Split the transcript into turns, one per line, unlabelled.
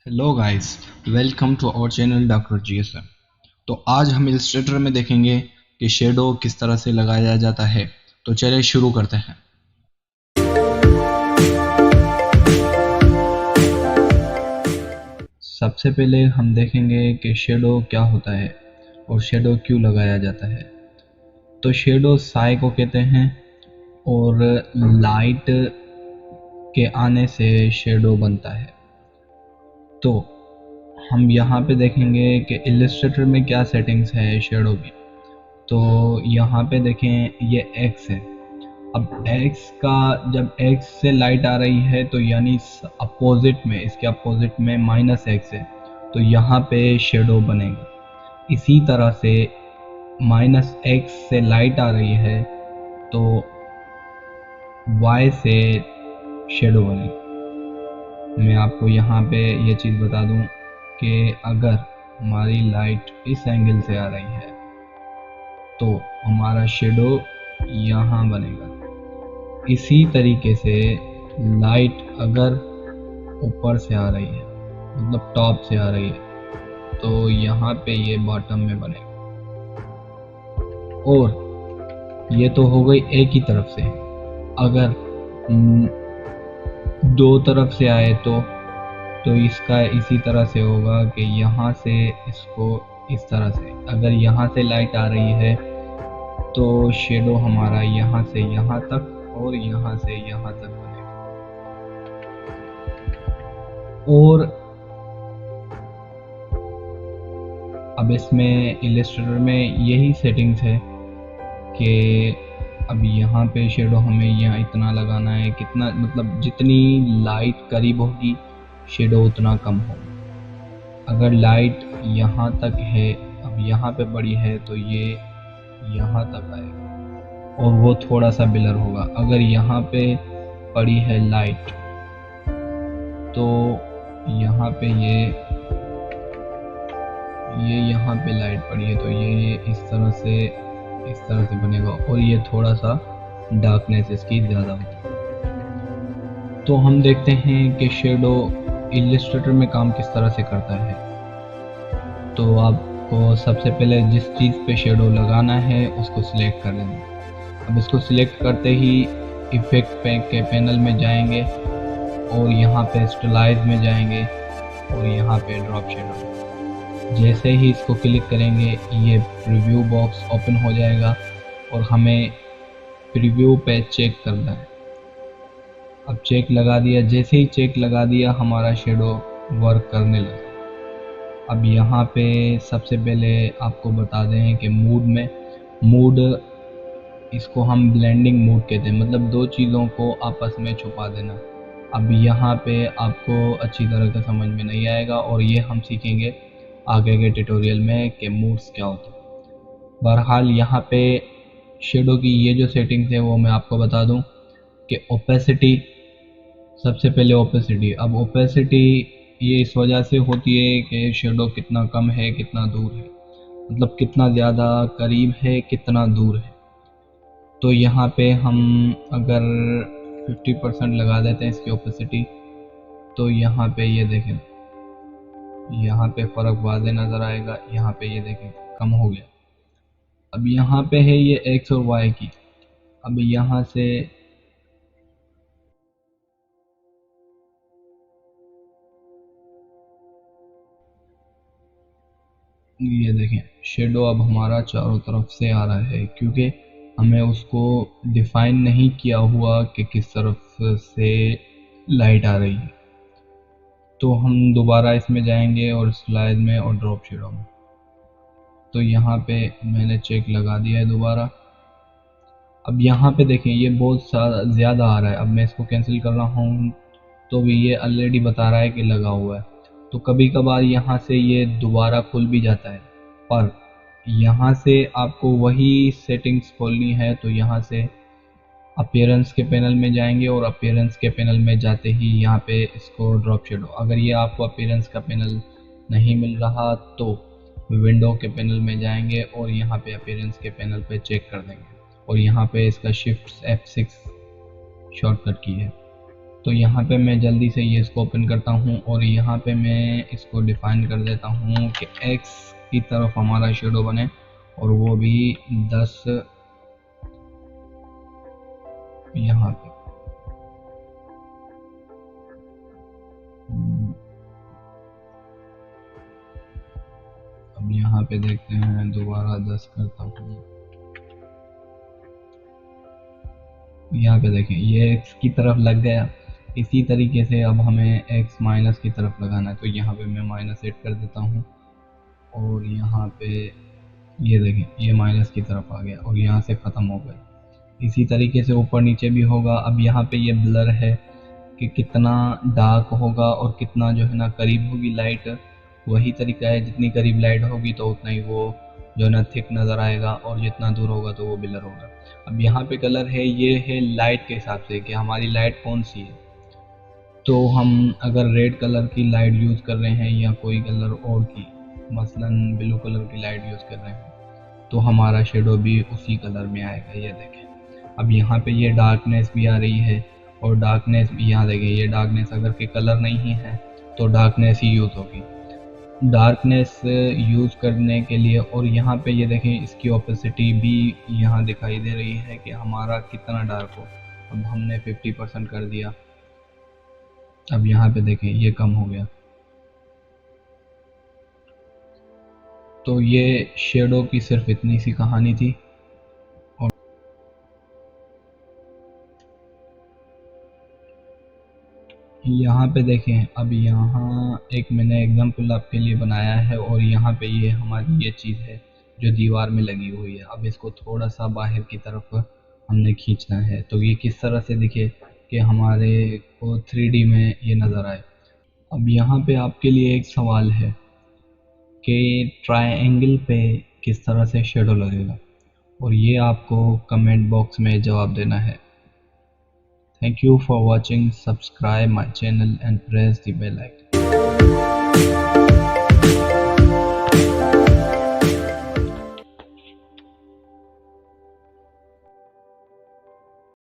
Hello guys, welcome to our channel doctor GSM. तो आज हम इलस्ट्रेटर में देखेंगे कि शेडो किस तरह से लगाया जाता है। तो चलिए शुरू करते हैं। सबसे पहले हम देखेंगे कि शेडो क्या होता है और शेडो क्यों लगाया जाता है। तो शेडो साए को कहते हैं और लाइट के आने से शेडो बनता है। तो हम यहाँ पे देखेंगे कि इलस्ट्रेटर में क्या सेटिंग्स है शेडो की। तो यहाँ पे देखें ये एक्स है। अब एक्स का जब एक्स से लाइट आ रही है तो यानी अपोजिट में, इसके अपोजिट में माइनस एक्स है, तो यहाँ पे शेडो बनेगा। इसी तरह से माइनस एक्स से लाइट आ रही है तो वाई से शेडो बनेगी। मैं आपको यहाँ पे ये चीज़ बता दूँ कि अगर हमारी लाइट इस एंगल से आ रही है तो हमारा शेडो यहाँ बनेगा। इसी तरीके से लाइट अगर ऊपर से आ रही है, मतलब टॉप से आ रही है, तो यहाँ पे ये बॉटम में बनेगा। और ये तो हो गई एक ही तरफ से। अगर दो तरफ से आए तो इसका इसी तरह से होगा कि यहाँ से इसको इस तरह से, अगर यहाँ से लाइट आ रही है तो शेडो हमारा यहाँ से यहाँ तक और यहाँ से यहाँ तक बनेगा। और अब इसमें इलस्ट्रेटर में यही सेटिंग्स है कि अब यहाँ पे शेडो हमें यहाँ इतना लगाना है, कितना मतलब जितनी लाइट करीब होगी शेडो उतना कम होगा। अगर लाइट यहाँ तक है, अब यहाँ पे पड़ी है तो ये यहाँ तक आएगा और वो थोड़ा सा ब्लर होगा। अगर यहाँ पे पड़ी है लाइट तो यहाँ पे ये यहाँ पे लाइट पड़ी है तो ये इस तरह से बनेगा और ये थोड़ा सा डार्कनेस इसकी ज़्यादा होगी। तो हम देखते हैं कि शेडो इलस्ट्रेटर में काम किस तरह से करता है। तो आपको सबसे पहले जिस चीज़ पे शेडो लगाना है उसको सिलेक्ट कर लेना। अब इसको सिलेक्ट करते ही इफेक्ट के पैनल में जाएंगे और यहाँ पे स्टाइलाइज में जाएंगे और यहाँ पे ड्रॉप शेडो। जैसे ही इसको क्लिक करेंगे ये प्रीव्यू बॉक्स ओपन हो जाएगा और हमें प्रीव्यू पे चेक करना है। अब चेक लगा दिया, जैसे ही चेक लगा दिया हमारा शेडो वर्क करने लगा। अब यहाँ पे सबसे पहले आपको बता दें कि मूड इसको हम ब्लेंडिंग मूड कहते हैं, मतलब दो चीज़ों को आपस में छुपा देना। अब यहाँ पे आपको अच्छी तरह से समझ में नहीं आएगा और ये हम सीखेंगे आगे के ट्यूटोरियल में कि मूड्स क्या होते हैं। बहरहाल यहाँ पे शेडो की ये जो सेटिंग्स है वो मैं आपको बता दूं कि ओपेसिटी, सबसे पहले ओपेसिटी। अब ओपेसिटी ये इस वजह से होती है कि शेडो कितना कम है कितना दूर है, मतलब कितना ज़्यादा करीब है कितना दूर है। तो यहाँ पे हम अगर 50% लगा देते हैं इसकी ओपेसिटी तो यहाँ पे ये देखें, यहाँ पे फ़र्क वाज़े नज़र आएगा। यहाँ पे ये देखें कम हो गया। अब यहाँ पे है ये एक्स और वाई की। अब यहाँ से ये देखें शेडो अब हमारा चारों तरफ से आ रहा है, क्योंकि हमें उसको डिफाइन नहीं किया हुआ कि किस तरफ से लाइट आ रही है। तो हम दोबारा इसमें जाएंगे और स्लाइड में और ड्रॉप शेडो में। तो यहाँ पे मैंने चेक लगा दिया है दोबारा। अब यहाँ पे देखें ये बहुत ज़्यादा आ रहा है। अब मैं इसको कैंसिल कर रहा हूँ तो भी ये ऑलरेडी बता रहा है कि लगा हुआ है। तो कभी कभार यहाँ से ये दोबारा खुल भी जाता है, पर यहाँ से आपको वही सेटिंग्स खोलनी है। तो यहाँ से अपीयरेंस के पैनल में जाएंगे और अपीयरेंस के पैनल में जाते ही यहाँ पे इसको ड्रॉप शेडो, अगर ये आपको अपीयरेंस का पैनल नहीं मिल रहा तो विंडो के पैनल में जाएंगे और यहाँ पे अपीयरेंस के पैनल पे चेक कर देंगे और यहाँ पे इसका शिफ्ट F6 शॉर्टकट की है। तो यहाँ पे मैं जल्दी से ये इसको ओपन करता हूँ और यहाँ पे मैं इसको डिफाइन कर देता हूँ कि x की तरफ हमारा शेडो बने और वो भी 10 यहाँ पे। अब यहाँ पे देखते हैं, दोबारा 10 करता हूँ। यहाँ पे देखें ये x की तरफ लग गया। इसी तरीके से अब हमें x माइनस की तरफ लगाना है, तो यहाँ पे मैं -8 कर देता हूँ और यहाँ पे ये देखें ये माइनस की तरफ आ गया और यहाँ से ख़त्म हो गया। इसी तरीके से ऊपर नीचे भी होगा। अब यहाँ पे ये ब्लर है कि कितना डार्क होगा और कितना जो है ना करीब होगी लाइट। वही तरीका है, जितनी करीब लाइट होगी तो उतना ही वो जो है ना थिक नज़र आएगा और जितना दूर होगा तो वो ब्लर होगा। अब यहाँ पे कलर है, ये है लाइट के हिसाब से कि हमारी लाइट कौन सी है। तो हम अगर रेड कलर की लाइट यूज़ कर रहे हैं या कोई कलर और की, मसलन ब्लू कलर की लाइट यूज़ कर रहे हैं, तो हमारा शेडो भी उसी कलर में आएगा। ये देखें अब यहाँ पे ये डार्कनेस भी आ रही है और डार्कनेस भी, यहाँ देखें ये डार्कनेस अगर के कलर नहीं है तो डार्कनेस ही यूज़ होगी। डार्कनेस यूज़ करने के लिए, और यहाँ पे ये देखें इसकी ओपेसिटी भी यहाँ दिखाई दे रही है कि हमारा कितना डार्क हो। अब हमने 50% कर दिया। अब यहाँ पे देखें ये कम हो गया। तो ये शेडो की सिर्फ इतनी सी कहानी थी। और यहाँ पे देखें, अब यहाँ एक मैंने एग्जांपल आपके लिए बनाया है और यहाँ पे ये हमारी ये चीज़ है जो दीवार में लगी हुई है। अब इसको थोड़ा सा बाहर की तरफ हमने खींचना है तो ये किस तरह से दिखे कि हमारे को 3D में ये नज़र आए। अब यहाँ पे आपके लिए एक सवाल है कि ट्रायंगल पे किस तरह से शेडो लगेगा, और ये आपको कमेंट बॉक्स में जवाब देना है। Thank you for watching. Subscribe my channel and press the bell icon.